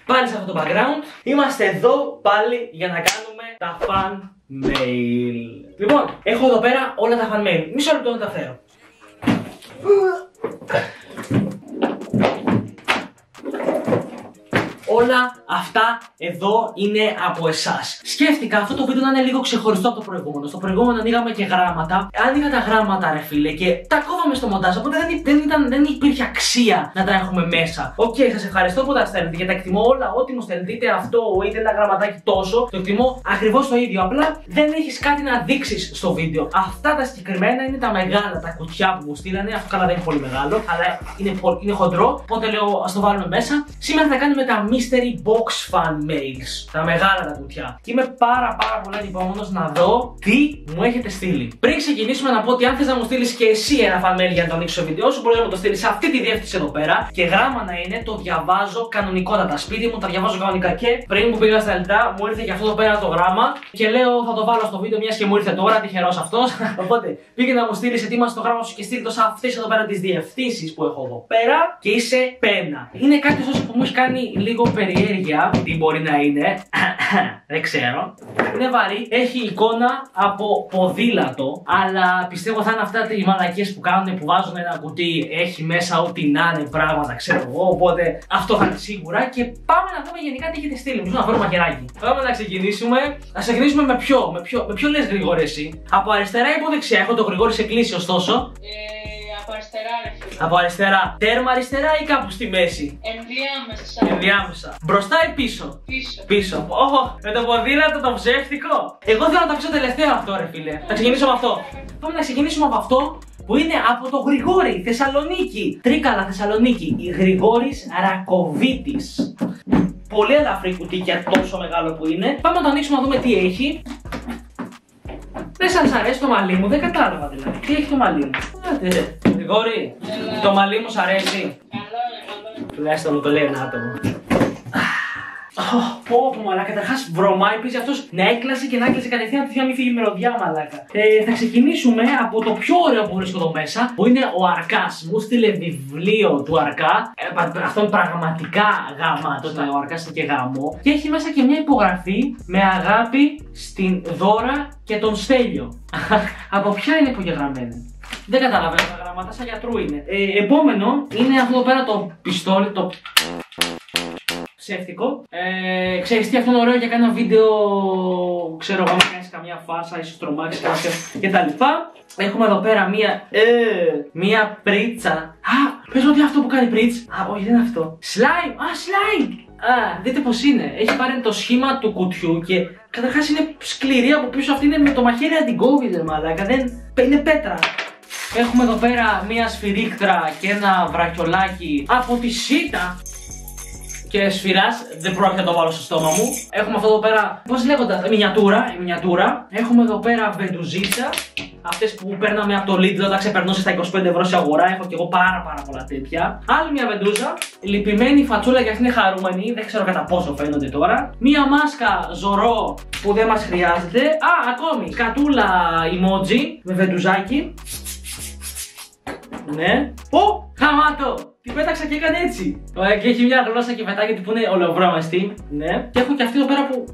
πάλι σε αυτό το background. Είμαστε εδώ πάλι για να κάνουμε τα fan mail. Λοιπόν, έχω εδώ πέρα όλα τα fan mail. Μισό λεπτό να τα φέρω. Όλα αυτά εδώ είναι από εσάς. Σκέφτηκα αυτό το βίντεο να είναι λίγο ξεχωριστό από το προηγούμενο. Στο προηγούμενο ανοίγαμε και γράμματα. Άνοιγα τα γράμματα, ρε φίλε, και τα κόβαμε στο μοντάζ. Οπότε δεν υπήρχε αξία να τα έχουμε μέσα. Οκ, σας ευχαριστώ που τα στέλνετε και τα εκτιμώ όλα. Ό,τι μου στέλνετε, είτε αυτό είτε ένα γραμματάκι τόσο, το εκτιμώ ακριβώς το ίδιο. Απλά δεν έχεις κάτι να δείξεις στο βίντεο. Αυτά τα συγκεκριμένα είναι τα μεγάλα, τα κουτιά που μου στείλανε. Αυτό καλά δεν είναι πολύ μεγάλο, αλλά είναι χοντρό. Οπότε λέω, ας το βάλουμε μέσα. Σήμερα θα κάνουμε τα mystery box fan mails. Τα μεγάλα τα κουτιά. Και είμαι πάρα πολύ ανυπόμονος να δω τι μου έχετε στείλει. Πριν ξεκινήσουμε, να πω ότι αν θες να μου στείλεις και εσύ ένα fan mail για να το ανοίξεις στο βίντεο σου, μπορείς να μου το στείλεις σε αυτή τη διεύθυνση εδώ πέρα. Και γράμμα να είναι, το διαβάζω κανονικότατα. Σπίτι μου τα διαβάζω κανονικά. Και πριν που πήγα στα Ελληνικά, μου ήρθε και αυτό εδώ πέρα το γράμμα. Και λέω, θα το βάλω στο βίντεο, μιας και μου ήρθε τώρα, τυχερός αυτός. Οπότε πήγε να μου στείλεις, ετοίμασε το γράμμα σου και στείλ το σε αυτές εδώ πέρα τις διευθύνσεις που έχω εδώ πέρα. Και είσαι πένα. Είναι κάτι ωστόσο που μου έχει κάνει λίγο περιέργεια. Τι μπορεί να είναι, δεν ξέρω. Είναι βαρύ, έχει εικόνα από ποδήλατο, αλλά πιστεύω θα είναι αυτά οι μαλακίες που κάνουν, που βάζουν ένα κουτί, έχει μέσα ό,τι να είναι πράγματα, ξέρω εγώ. Οπότε αυτό θα είναι σίγουρα. Και πάμε να δούμε γενικά τι έχετε στείλει. Μισό να φέρω μαχαιράκι. Πάμε να ξεκινήσουμε. Να ξεκινήσουμε με ποιο λες, Γρηγόρη, εσύ? Από αριστερά ή από δεξιά? Έχω το Γρηγόρη σε κλίση, ωστόσο. Από αριστερά, ρε φίλε. Από αριστερά. Τέρμα αριστερά ή κάπου στη μέση? Ενδιάμεσα. Μπροστά ή πίσω? Πίσω. Με το ποδήλατο το ψεύτικο. Εγώ θέλω να το αφήσω τελευταίο αυτό, ρε φίλε. Θα ξεκινήσω με αυτό. Πάμε να ξεκινήσουμε από αυτό που είναι από το Γρηγόρη, Θεσσαλονίκη. Τρίκαλα, Θεσσαλονίκη. Γρηγόρης Ρακοβίτης. Πολύ ελαφρύ κουτί για τόσο μεγάλο που είναι. Πάμε να το ανοίξουμε να δούμε τι έχει. Δεν σας αρέσει το μαλλί μου, δεν κατάλαβα δηλαδή. Τι έχει το μαλλί μου? Γρηγόρη, το μαλλί μου σ' αρέσει? Καλό. Τουλάχιστον μου το λέει ένα άτομο. Πω μαλάκα, καταρχάς βρωμάει, πίζει αυτός να έκλασε και να έκλασε κατευθείαν τη μην φύγει η μυρωδιά, μαλάκα. Θα ξεκινήσουμε από το πιο ωραίο που βρίσκω εδώ μέσα, που είναι ο Αρκάς. Μου στείλε βιβλίο του Αρκά. Αυτό είναι πραγματικά γαμάτο, ο Αρκάς είναι και γαμό. Και έχει μέσα και μια υπογραφή με αγάπη στην Δώρα και τον Στέλιο. Από ποια είναι υπογεγραμμένη? Δεν καταλαβαίνω τα γράμματα, σαν γιατρού είναι. Επόμενο είναι αυτό εδώ πέρα το πιστόλι, το ψεύτικο. Ξέρεις τι, αυτό είναι ωραίο για κάνα βίντεο, ξέρω εγώ, να κάνεις καμιά φάρσα, ίσως τρομάξεις κάποια κτλ. Έχουμε εδώ πέρα μία πρίτσα. Πες μου ότι αυτό που κάνει πρίτς. Όχι, δεν είναι αυτό. Slime. Slime. Δείτε πως είναι. Έχει πάρει το σχήμα του κουτιού και καταρχάς είναι σκληρή από πίσω. Αυτή είναι με το μαχαίρι αντιγκόβιδε, μαλάκα. Είναι πέτρα. Έχουμε εδώ πέρα μία σφυρίκτρα και ένα βραχιολάκι από τη Σίτα. Και σφυράς, δεν πρόκειται να το βάλω στο στόμα μου. Έχουμε αυτό εδώ πέρα, πώς λέγονται, μινιατούρα. Έχουμε εδώ πέρα βεντουζίτσα. Αυτές που παίρναμε από το Lidl όταν ξεπερνούσε στα 25 ευρώ σε αγορά. Έχω και εγώ πάρα πολλά τέτοια. Άλλη μια βεντούζα. Λυπημένη φατσούλα και αυτή είναι χαρούμενη. Δεν ξέρω κατά πόσο φαίνονται τώρα. Μία μάσκα Ζωρό που δεν μας χρειάζεται. Ακόμη σκατούλα emoji με βεντουζάκι. Ναι. Χαμάτο! Την πέταξα και έκανε έτσι. Και έχει μια γλώσσα και πετάγεται που είναι ολοβρώμαστη. Ναι. Και έχω και αυτή εδώ πέρα που.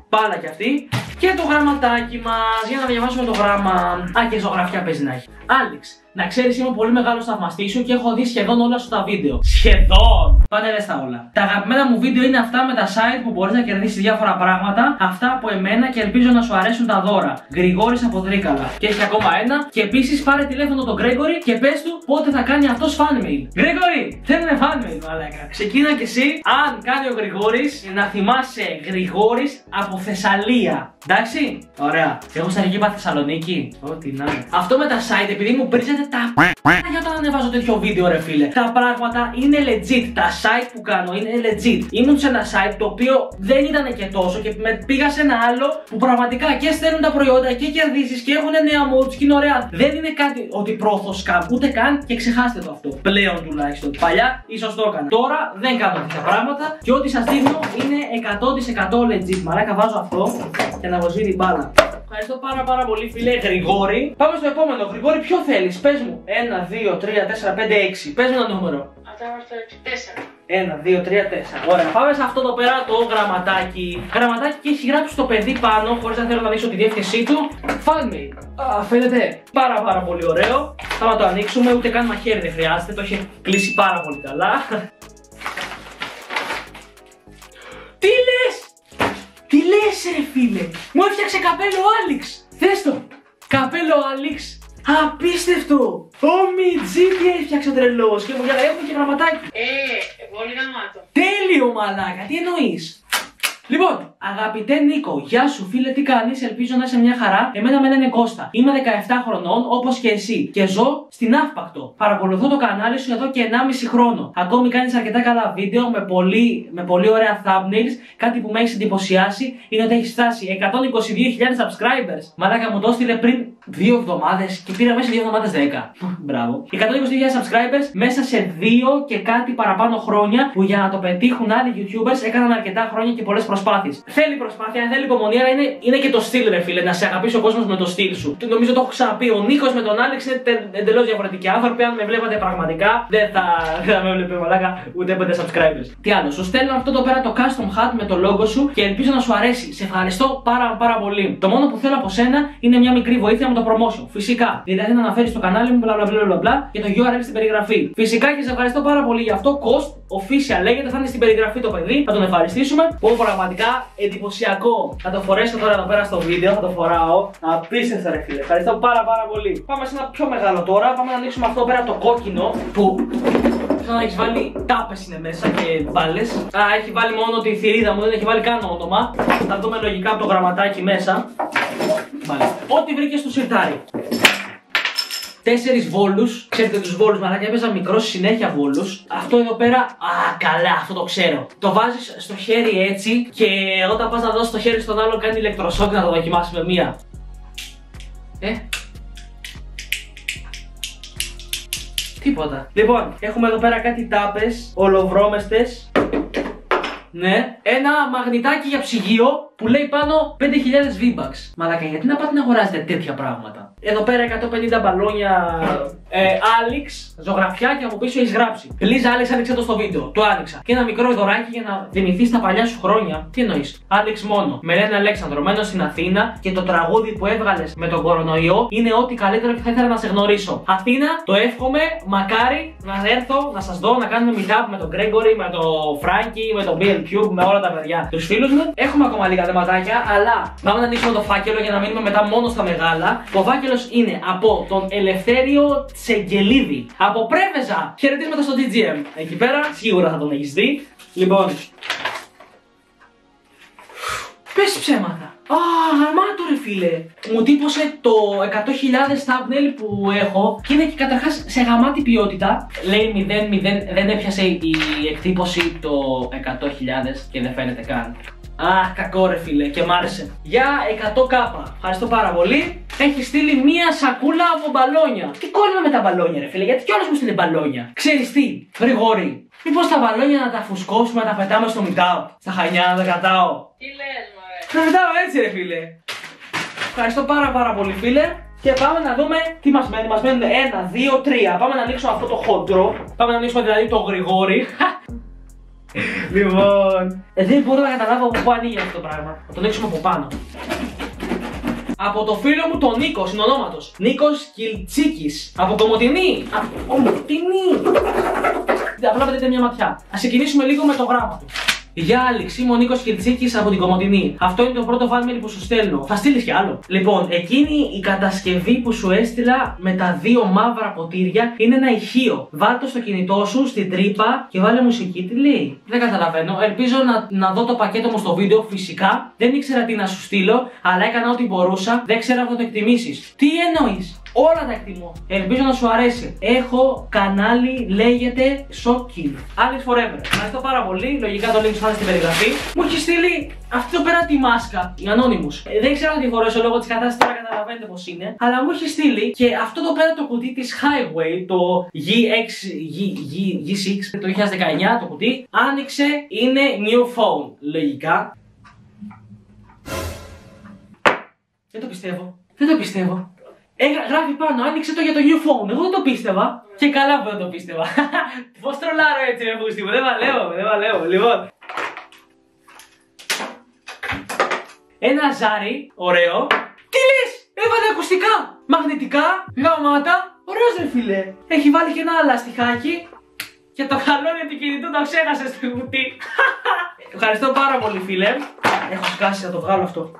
Πάλα κι αυτή. Και το γραμματάκι μας για να διαβάσουμε το γράμμα. Και ζωγραφιά παίζει να έχει. Άλεξ, να ξέρεις, είμαι πολύ μεγάλο θαυμαστή σου και έχω δει σχεδόν όλα σου τα βίντεο. Σχεδόν! Πάνε δες τα όλα. Τα αγαπημένα μου βίντεο είναι αυτά με τα site που μπορείς να κερδίσεις διάφορα πράγματα. Αυτά από εμένα και ελπίζω να σου αρέσουν τα δώρα. Γρηγόρης από Τρίκαλα. Και έχει ακόμα ένα. Και επίσης πάρε τηλέφωνο τον Γκρέγκορη και πες του πότε θα κάνει αυτός fan mail. Γκρέγκορη! Θέλουμε fan mail, μαλάκα. Ξεκίνα κι εσύ. Αν κάνει ο Γρηγόρης, να θυμάσαι Γρηγόρης από Θεσσαλία. Εντάξει? Ωραία. Εγώ στα αρχή είπα Θεσσαλονίκη. Ό,τι να είναι. Αυτό με τα site, επειδή μου πρίζετε τα για όταν ανεβάζω τέτοιο βίντεο, ρε φίλε. Τα πράγματα είναι legit. Τα site που κάνω είναι legit. Ήμουν σε ένα site το οποίο δεν ήταν και τόσο και πήγα σε ένα άλλο που πραγματικά και στέλνουν τα προϊόντα και κερδίζεις και έχουν νέα modes και είναι ωραία. Δεν είναι κάτι ότι πρόθω σκάμ, ούτε καν, και ξεχάστε το αυτό. Πλέον τουλάχιστον. Παλιά ίσως το έκανα. Τώρα δεν κάνω τέτοια πράγματα και ό,τι σας δίνω είναι 100% legit. Μαλάκα, βάζω αυτό και να βοηθήσει την μπάλα. Ευχαριστώ πάρα πολύ, φίλε Γρηγόρη. Πάμε στο επόμενο. Γρηγόρη, ποιο θέλεις? Πες μου. 1, 2, 3, 4, 5, 6. Πες μου ένα νούμερο. Αυτό είμαστε 1, 2, 3, 4. Ωραία, πάμε σε αυτό εδώ πέρα το γραμματάκι. Γραμματάκι και έχει γράψει το παιδί πάνω, χωρίς να θέλω να δείξω τη διεύθυνσή του. Fanmade. Φαίνεται πάρα πολύ ωραίο. Θα το ανοίξουμε, ούτε καν μαχαίρι δεν χρειάζεται, το έχει κλείσει πάρα πολύ καλά. Τι λες! Τι λες ρε φίλε! Μου έφτιαξε καπέλο Άλιξ! Θες το! Καπέλο Άλιξ! Απίστευτο! Ο Μιτζή τι έφτιαξε ο τρελός! Και μου έχουμε και γραμματάκι! Πολύ γαμάτο. Τέλειο μαλάκα! Τι εννοείς! Λοιπόν, αγαπητέ Νίκο, γεια σου φίλε, τι κάνεις, ελπίζω να είσαι μια χαρά. Εμένα με λένε Κώστα. Είμαι 17 χρονών, όπως και εσύ, και ζω στην Αύπακτο. Παρακολουθώ το κανάλι σου εδώ και 1,5 χρόνο. Ακόμη κάνεις αρκετά καλά βίντεο με πολύ ωραία thumbnails. Κάτι που με έχει εντυπωσιάσει είναι ότι έχεις φτάσει 122.000 subscribers. Μαλάκα μου το έστειλε πριν 2 εβδομάδες και πήρα μέσα 2 εβδομάδες 10. Μπράβο. 122.000 subscribers μέσα σε 2 και κάτι παραπάνω χρόνια που για να το πετύχουν άλλοι YouTubers έκαναν αρκετά χρόνια και πολλές προσπάθειες. Θέλει προσπάθεια, θέλει υπομονή, αλλά είναι και το στυλ, ρε φίλε. Να σε αγαπήσει ο κόσμος με το στυλ σου. Νομίζω το έχω ξαναπεί. Ο Νίκος με τον Άλεξ είναι εντελώς διαφορετικοί άνθρωποι. Αν με βλέπατε πραγματικά, δεν θα με βλέπετε μαλάκα ούτε 5 subscribers. Τι άλλο, σου στέλνω αυτό εδώ πέρα το custom hat με το logo σου και ελπίζω να σου αρέσει. Σε ευχαριστώ πάρα πολύ. Το μόνο που θέλω από σένα είναι μια μικρή βοήθεια με το promotion. Φυσικά. Δηλαδή να αναφέρει στο κανάλι μου μπλα και το URL στην περιγραφή. Φυσικά και σε ευχαριστώ πάρα πολύ γι' αυτό. Cost official λέγεται, θα είναι στην περιγραφή το παιδί. Θα τον ευχαριστήσουμε. Που πραγματικά εντυπωσιακό. Θα το φορέσω τώρα εδώ πέρα στο βίντεο. Θα το φοράω. Απίστευτο ρε φίλε. Ευχαριστώ πάρα πολύ. Πάμε σε ένα πιο μεγάλο τώρα. Πάμε να ανοίξουμε αυτό πέρα το κόκκινο. Που σαν να έχει βάλει τάπες είναι μέσα και μπάλες. Έχει βάλει μόνο τη θηρίδα μου, δεν έχει βάλει καν όνομα. Θα δούμε λογικά από το γραμματάκι μέσα. Ό,τι βρήκε στο σιρτάρι. 4 βόλους. Ξέρετε τους βόλους, μαλάκα, έπαιζα μικρός συνέχεια βόλους. Αυτό εδώ πέρα, καλά, αυτό το ξέρω. Το βάζεις στο χέρι έτσι και όταν πας να δώσεις το χέρι στον άλλο κάνει ηλεκτροσόκ να το δοκιμάσεις με μία. Τίποτα. Λοιπόν, έχουμε εδώ πέρα κάτι τάπες, ολοβρώμεστες. Ναι. Ένα μαγνητάκι για ψυγείο που λέει πάνω 5.000 V-Bucks. Μαλάκα, γιατί να πάτε να αγοράζετε τέτοια πράγματα. Εδώ πέρα 150 μπαλόνια Άλιξ, ζωγραφιά και από πίσω έχει γράψει. Λίζα Άλιξ, άνοιξε το στο βίντεο. Το άνοιξα. Και ένα μικρό δωράκι για να θυμηθείς τα παλιά σου χρόνια. Τι εννοείς? Άλιξ μόνο. Με λένε Αλέξανδρο, μένω στην Αθήνα και το τραγούδι που έβγαλες με τον κορονοϊό είναι ό,τι καλύτερο και θα ήθελα να σε γνωρίσω. Αθήνα, το εύχομαι, μακάρι να έρθω να σας δω, να κάνουμε meetup με τον Γκρέγκορι, με τον Φράγκη, με τον BLQ, με όλα τα παιδιά. Τους φίλους μου. Έχουμε ακόμα λίγα δεματάκια, αλλά πάμε να ανοίξουμε το φάκελο για να μείνουμε μετά μόνο στα μεγάλα. Το φάκελος είναι από τον Ελευθέριο Τσεγγελίδη. Από Πρέβεζα. Χαιρετίσματα στο DGM. Εκεί πέρα, σίγουρα θα τον έχεις δει. Λοιπόν. Πες ψέματα. Γαμάτο ρε φίλε. Μου τύπωσε το 100.000 thumbnail που έχω και είναι και καταρχάς σε γαμάτη ποιότητα. Λέει 0, δεν έπιασε η εκτύπωση το 100.000 και δεν φαίνεται καν. Κακό ρε φίλε και μ' άρεσε. Για 100k. Ευχαριστώ πάρα πολύ. Έχει στείλει μία σακούλα από μπαλόνια. Τι κόλλημα με τα μπαλόνια ρε φίλε, γιατί κιόλας μου στείλει μπαλόνια. Ξέρεις τι, Γρηγόρη, μήπως τα μπαλόνια να τα φουσκώσουμε, να τα πετάμε στο meetup, στα Χανιά, να τα κρατάω. Τι λες μωρέ. Τα πετάω έτσι ρε φίλε. Ευχαριστώ πάρα πολύ φίλε. Και πάμε να δούμε τι μας μένει. Μας μένουν 1, 2, 3. Πάμε να ανοίξουμε αυτό το χοντρό. Πάμε να ανοίξουμε δηλαδή το Γρηγόρη. Λοιπόν, δεν μπορώ να καταλάβω από πού ανοίγει αυτό το πράγμα. Θα το ανοίξουμε από πάνω. Από το φίλο μου τον Νίκο, συνονόματος. Νίκος Κιλτσίκης. Από Κομοτηνή. Από Κομοτηνή. Απλά πετύχετε μια ματιά. Ας ξεκινήσουμε λίγο με το γράμμα του. Γεια Άλιξ, είμαι ο Νίκος Κιλτσίκης από την Κομοτηνή. Αυτό είναι το πρώτο thumbnail που σου στέλνω. Θα στείλεις κι άλλο. Λοιπόν, εκείνη η κατασκευή που σου έστειλα με τα 2 μαύρα ποτήρια είναι ένα ηχείο. Βάλ' το στο κινητό σου, στην τρύπα και βάλε μουσική. Τι λέει? Δεν καταλαβαίνω. Ελπίζω να δω το πακέτο μου στο βίντεο φυσικά. Δεν ήξερα τι να σου στείλω, αλλά έκανα ό,τι μπορούσα. Δεν ξέρω αν θα το εκτιμήσεις. Τι εννοείς? Όλα τα εκτιμώ. Ελπίζω να σου αρέσει. Έχω κανάλι, λέγεται Shocking. Alex Forever. Ευχαριστώ πάρα πολύ. Λογικά το link θα είναι στην περιγραφή. Μου έχει στείλει αυτή εδώ πέρα τη μάσκα. Η Anonymous. Δεν ξέρω αν τη φορέσω λόγω τη κατάσταση, τώρα καταλαβαίνετε πως είναι. Αλλά μου έχει στείλει και αυτό εδώ πέρα το κουτί τη Highway, το G6 το 2019 το κουτί. Άνοιξε, είναι new phone. Λογικά. Δεν το πιστεύω. Δεν το πιστεύω. Γράφει πάνω, άνοιξε το για το new phone. Εγώ δεν το πίστευα. Και καλά που δεν το πίστευα. Πώς τρολάρω έτσι με πούστη μου, δεν βαλέω. Λοιπόν. Ένα ζάρι, ωραίο. Τι λες, έβαλε ακουστικά, μαγνητικά, γαμάτα. Ωραίος ρε φίλε. Έχει βάλει και ένα λαστιχάκι. Και το χαλόνι του κινητού το ξέχασε στο κουτί. Ευχαριστώ πάρα πολύ φίλε. Έχω σκάσει, θα το βγάλω αυτό.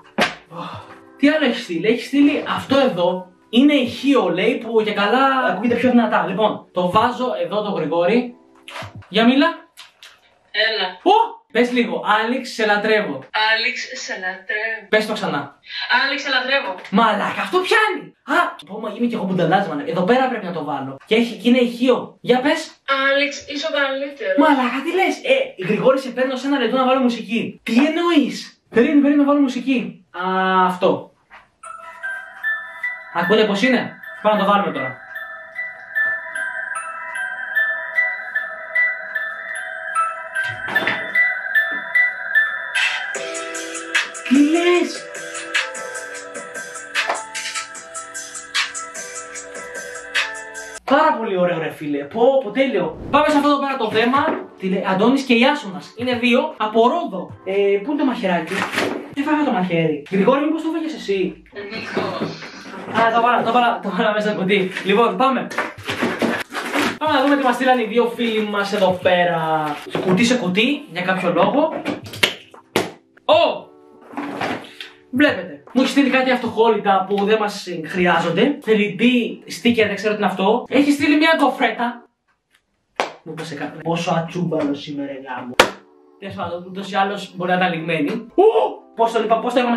Τι άλλο έχει στείλει, έχει στείλει αυτό εδώ. Είναι ηχείο λέει που και καλά ακούγεται πιο δυνατά. Λοιπόν, το βάζω εδώ το Γρηγόρη. Για μίλα. Έλα. Πες λίγο, Άλεξ σε λατρεύω. Άλεξ, σε λατρεύω. Πες το ξανά. Άλεξ, σε λατρεύω. Μαλάκα, αυτό πιάνει. Πω, είμαι και εγώ μπουνταλάζ, μάνα. Εδώ πέρα πρέπει να το βάλω. Και είναι ηχείο. Για πες. Άλεξ, είσαι ο καλύτερος. Μαλάκα, τι λες. Γρηγόρη, σε παίρνω σε ένα λεπτό να βάλω μουσική. Τι εννοείς. Περίμενε να βάλω μουσική. Αυτό. Ακούτε πως είναι. Πάμε να το βάλουμε τώρα. Τι λες. Πάρα πολύ ωραίο ρε φίλε. Πω τέλειο. Πάμε σε αυτό εδώ πέρα το θέμα. Τι λέει, Αντώνης και Ιάσονας. Είναι δύο από Ρόδο. Πού είναι το μαχαιράκι. Τι φάγα το μαχαίρι. Γρηγόρη, μήπως το φάγες εσύ. Το βάλα μέσα στο κουτί. Λοιπόν, πάμε. Πάμε να δούμε τι μας στείλαν οι δύο φίλοι μας εδώ πέρα. Κουτί σε κουτί, για κάποιο λόγο. Βλέπετε, μου έχει στείλει κάτι αυτοχόλητα που δεν μας χρειάζονται. 3D sticker, δεν ξέρω τι είναι αυτό. Έχει στείλει μια κοφρέτα. Μου είπε σε κάτι. Πόσο ατσούμπαλο σήμερα γάμο. Τέλος πάντων, ούτως ή άλλως μπορεί να ήταν λιγμένη. Πώς το είπαμε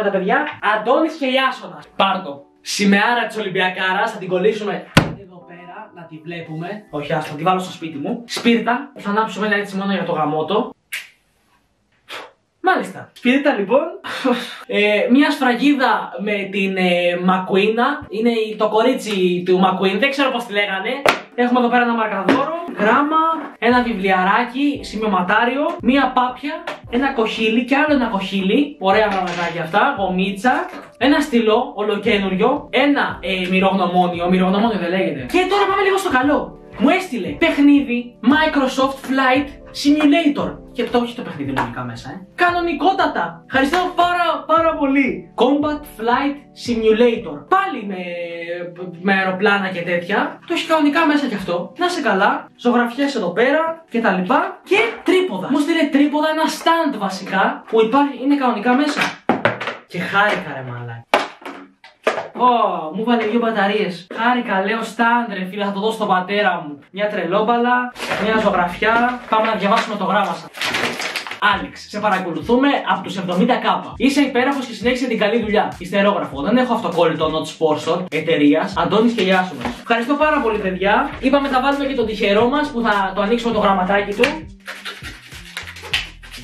τα παιδιά. Αντώνης και Ιάσονας. Πάρτο. Σημαίαρα της Ολυμπιακάρας, θα την κολλήσουμε εδώ πέρα, να τη βλέπουμε. Όχι, άστο, θα τη βάλω στο σπίτι μου. Σπίρτα, θα ανάψουμε ένα έτσι μόνο για το γαμότο. Μάλιστα. Σπίρτα λοιπόν. Μια σφραγίδα με την Μακουίνα. Είναι το κορίτσι του Μακουίν, δεν ξέρω πώς τη λέγανε. Έχουμε εδώ πέρα ένα μαρκαδόρο, γράμμα, ένα βιβλιαράκι, σημειωματάριο, μία πάπια, ένα κοχύλι και άλλο ένα κοχύλι. Ωραία γραμματάκια αυτά, γομίτσα, ένα στυλό ολοκένουργιο, ένα μυρογνωμόνιο δεν λέγεται. Και τώρα πάμε λίγο στο καλό. Μου έστειλε παιχνίδι Microsoft Flight Simulator. Και το έχει το παιχνίδι λογικά μέσα, Κανονικότατα! Ευχαριστώ πάρα πολύ. Combat Flight Simulator. Πάλι με αεροπλάνα και τέτοια. Το έχει κανονικά μέσα κι αυτό. Να σε καλά. Ζωγραφιές εδώ πέρα και τα λοιπά. Και τρίποδα. Μου στείλε τρίποδα, ένα stand βασικά που είναι κανονικά μέσα. Και χάρηκα ρε μαλάκα. Μου βάλε δύο μπαταρίες. Χάρηκα, λέω stand ρε φίλε, θα το δώσω στον πατέρα μου. Μια τρελόμπαλα, μια ζωγραφιά. Πάμε να διαβάσουμε το γράμμα σας. Άλεξ, σε παρακολουθούμε από τους 70K. Είσαι υπέροχος και συνέχισε την καλή δουλειά. Ιστερόγραφο. Δεν έχω αυτοκόλλητο not sponsor εταιρείας. Αντώνης και Ιάσονας. Ευχαριστώ πάρα πολύ, παιδιά. Είπαμε θα βάλουμε και τον τυχερό μας που θα το ανοίξουμε το γραμματάκι του.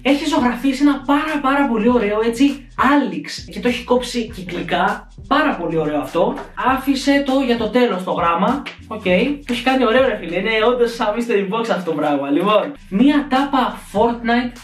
Έχει ζωγραφίσει ένα πάρα πολύ ωραίο έτσι Άλεξ και το έχει κόψει κυκλικά. Πάρα πολύ ωραίο αυτό. Άφησε το για το τέλος το γράμμα. Οκ. Το έχει κάνει ωραίο ρε φίλε. Είναι όντως σαν mystery box αυτό το πράγμα. Λοιπόν, μία τάπα Fortnite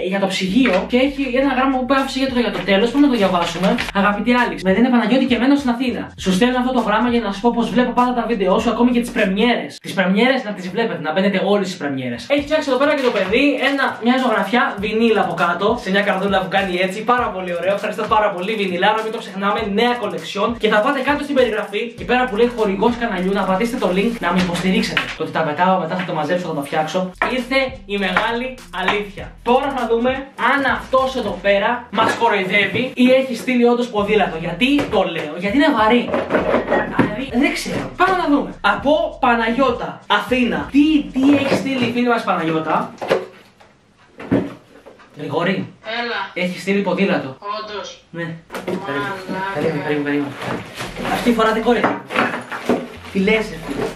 για το ψυγείο και έχει ένα γράμμα που άφησε για το τέλος. Πρέπει να το διαβάσουμε. Αγαπητή Άλεξ, με λένε Παναγιώτη και μένω στην Αθήνα. Σου στέλνω αυτό το γράμμα για να σου πω πως βλέπω πάντα τα βίντεο σου, ακόμη και τις πρεμιέρες. Τις πρεμιέρες να τις βλέπετε, να μπαίνετε όλες τις πρεμιέρες. Έχει φτιάξει εδώ πέρα και το παιδί μια ζωγραφιά βινίλ από κάτω σε μια καρδούλα που κάνει έτσι. Πάρα πολύ ωραίο. Ευχαριστώ πάρα πολύ. Βινιλάρο, μην το ξεχνάμε. Νέα κολεξιόν. Και θα πάτε κάτω στην περιγραφή εκεί πέρα που λέει χορηγός καναλιού να πατήσετε το link να με υποστηρίξετε. Το ότι τα πετάω μετά θα το μαζέψω, θα το φτιάξω. Ήρθε η μεγάλη αλήθεια. Τώρα θα δούμε αν αυτός εδώ πέρα μας κοροϊδεύει ή έχει στείλει όντως ποδήλατο. Γιατί το λέω, γιατί είναι βαρύ. Δηλαδή δεν ξέρω. Πάμε να δούμε. Από Παναγιώτα, Αθήνα. Τι έχει στείλει η φίλη μας Παναγιώτα. Γρηγόρη. Έλα. Έχει στείλει ποδήλατο. Όντως. Ναι. Περίμενε. Αυτή φορά δεν κόρεται. Τι λες ρε φίλε.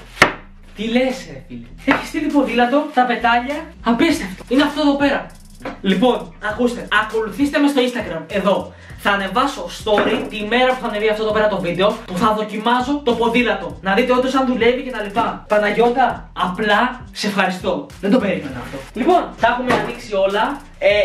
Τι λες ρε φίλε. Έχει στείλει ποδήλατο, τα πετάλια. Απίστευτο. Είναι αυτό εδώ πέρα. Λοιπόν, ακούστε. Ακολουθήστε με στο Instagram. Εδώ. Θα ανεβάσω story τη μέρα που θα ανεβεί αυτό εδώ πέρα το βίντεο που θα δοκιμάζω το ποδήλατο. Να δείτε όντως αν δουλεύει και τα λοιπά. Παναγιώτα, απλά σε ευχαριστώ. Δεν το περίμενα αυτό. Λοιπόν, τα έχουμε ανοίξει όλα.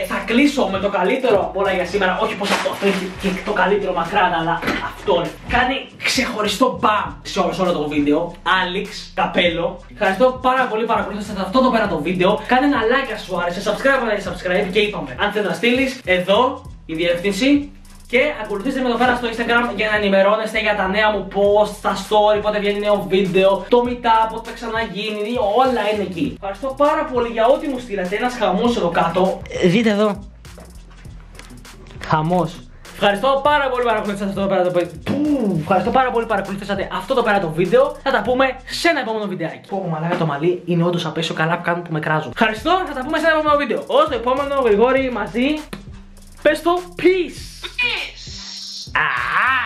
Θα κλείσω με το καλύτερο από όλα για σήμερα. Όχι πως αυτό έχει και το καλύτερο μακράν, αλλά αυτό κάνει ξεχωριστό μπαμ σε όλο το βίντεο. Άλεξ Καπέλο. Ευχαριστώ πάρα πολύ παρακολουθήσατε αυτό το πέρα το βίντεο. Κάνε ένα like αν σου άρεσε. Subscribe αν δεν subscribe. Και είπαμε, αν θες να στείλεις, εδώ η διεύθυνση. Και ακολουθήστε με εδώ πέρα στο Instagram για να ενημερώνεστε για τα νέα μου post, τα story, πότε βγαίνει νέο βίντεο, το meetup, πότε θα ξαναγίνει, όλα είναι εκεί. Ευχαριστώ πάρα πολύ για ό,τι μου στείλατε. Ένας χαμός εδώ κάτω. Δείτε εδώ. Χαμός. Ευχαριστώ πάρα πολύ που παρακολουθήσατε αυτό το πέρα το βίντεο. Ευχαριστώ πάρα πολύ που παρακολουθήσατε αυτό το πέρα το βίντεο. Θα τα πούμε σε ένα επόμενο βιντεάκι. Πω, μαλάκα το μαλλί είναι όντως απέσιο, καλά που κάνουν που με κράζουν. Ευχαριστώ, θα τα πούμε σε ένα επόμενο βίντεο. Ως το επόμενο, Γρηγόρη μαζί. Πες το, peace. Peace. Ah!